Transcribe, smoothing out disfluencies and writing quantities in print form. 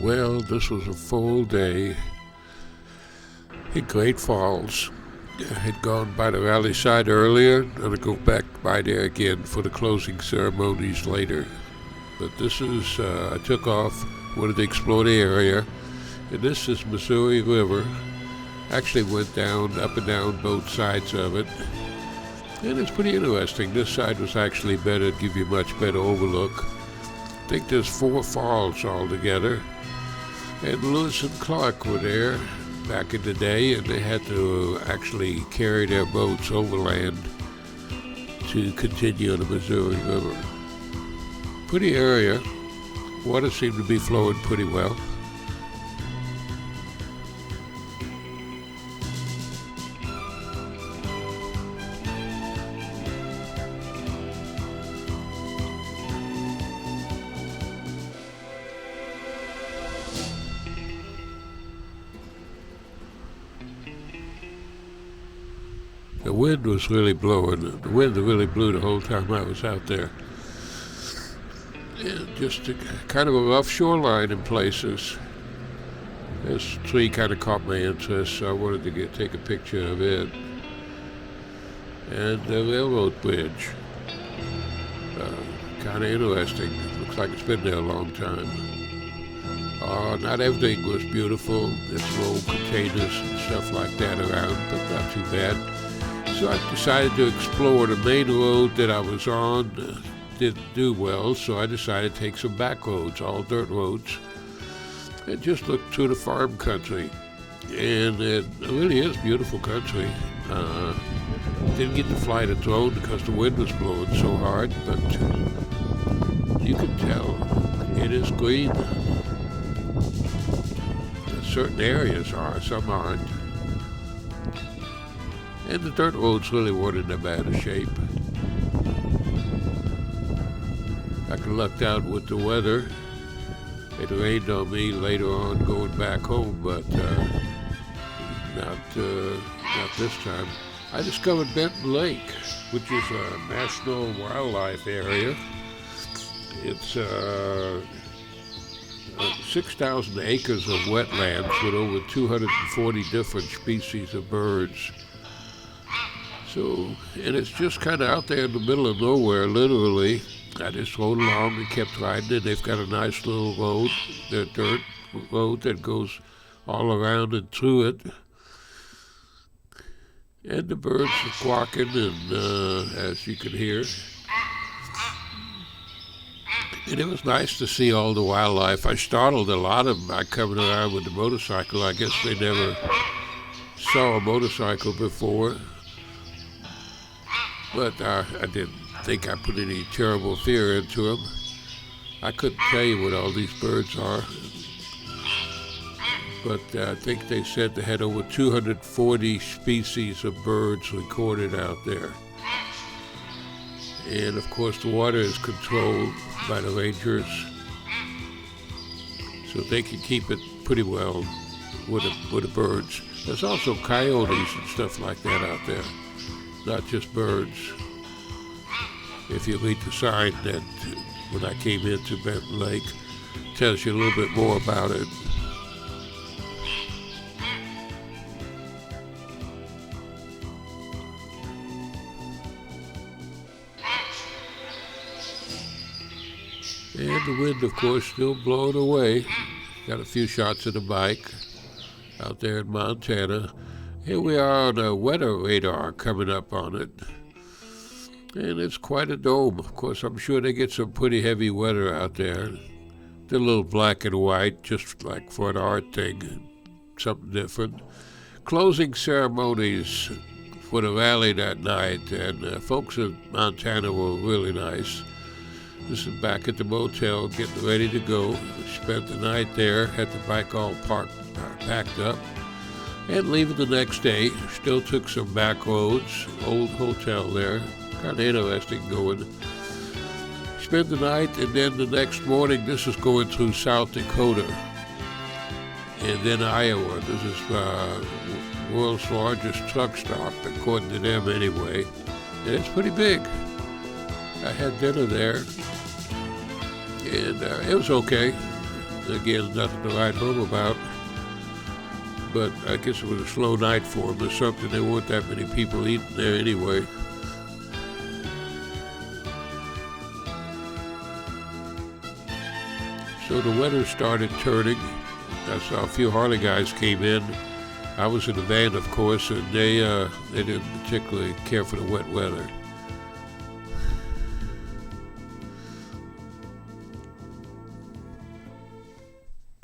Well, this was a full day in Great Falls. I had gone by the valley side earlier. I'm going to go back by there again for the closing ceremonies later. But this is, I took off, wanted to explore the area, and this is Missouri River. Actually went down, up and down both sides of it. And it's pretty interesting. This side was actually better, give you a much better overlook. I think there's 4 falls altogether. And Lewis and Clark were there back in the day, and they had to actually carry their boats overland to continue on the Missouri River. Pretty area. Water seemed to be flowing pretty well. The wind was really blowing. The wind really blew the whole time I was out there. And just kind of a rough shoreline in places. This tree kind of caught my interest, so I wanted to take a picture of it. And the railroad bridge. Kind of interesting. Looks like it's been there a long time. Not everything was beautiful. There's low containers and stuff like that around, but not too bad. So I decided to explore the main road that I was on. Didn't do well, so I decided to take some back roads, all dirt roads, and just look through the farm country. And it really is beautiful country. Didn't get to fly the drone because the wind was blowing so hard, but you can tell it is green. Certain areas are, some aren't. And the dirt roads really weren't in that bad a shape. I lucked out with the weather. It rained on me later on going back home, but not this time. I discovered Benton Lake, which is a national wildlife area. It's 6,000 acres of wetlands with over 240 different species of birds. So, and it's just kind of out there in the middle of nowhere, literally. I just rode along and kept riding it. They've got a nice little road, the dirt road that goes all around and through it. And the birds are quacking, and as you can hear. And it was nice to see all the wildlife. I startled a lot of them by coming around with the motorcycle. I guess they never saw a motorcycle before. But I didn't think I put any terrible fear into them. I couldn't tell you what all these birds are. But I think they said they had over 240 species of birds recorded out there. And of course the water is controlled by the rangers, so they can keep it pretty well with the birds. There's also coyotes and stuff like that out there, not just birds. If you read the sign that when I came into Benton Lake, tells you a little bit more about it. And the wind, of course, still blowing away. Got a few shots of the bike out there in Montana. Here we are on a weather radar coming up on it. And it's quite a dome. Of course, I'm sure they get some pretty heavy weather out there. They're a little black and white, just like for an art thing, something different. Closing ceremonies for the rally that night, and folks in Montana were really nice. This is back at the motel, getting ready to go. Spent the night there, had the bike all packed up, and leaving the next day. Still took some back roads, old hotel there. Kind of interesting going. Spent the night, and then the next morning, this is going through South Dakota, and then Iowa. This is world's largest truck stop, according to them anyway. And it's pretty big. I had dinner there, and it was okay. Again, nothing to write home about. But I guess it was a slow night for them or something. There weren't that many people eating there anyway. So the weather started turning. I saw a few Harley guys came in. I was in the van, of course, and they didn't particularly care for the wet weather.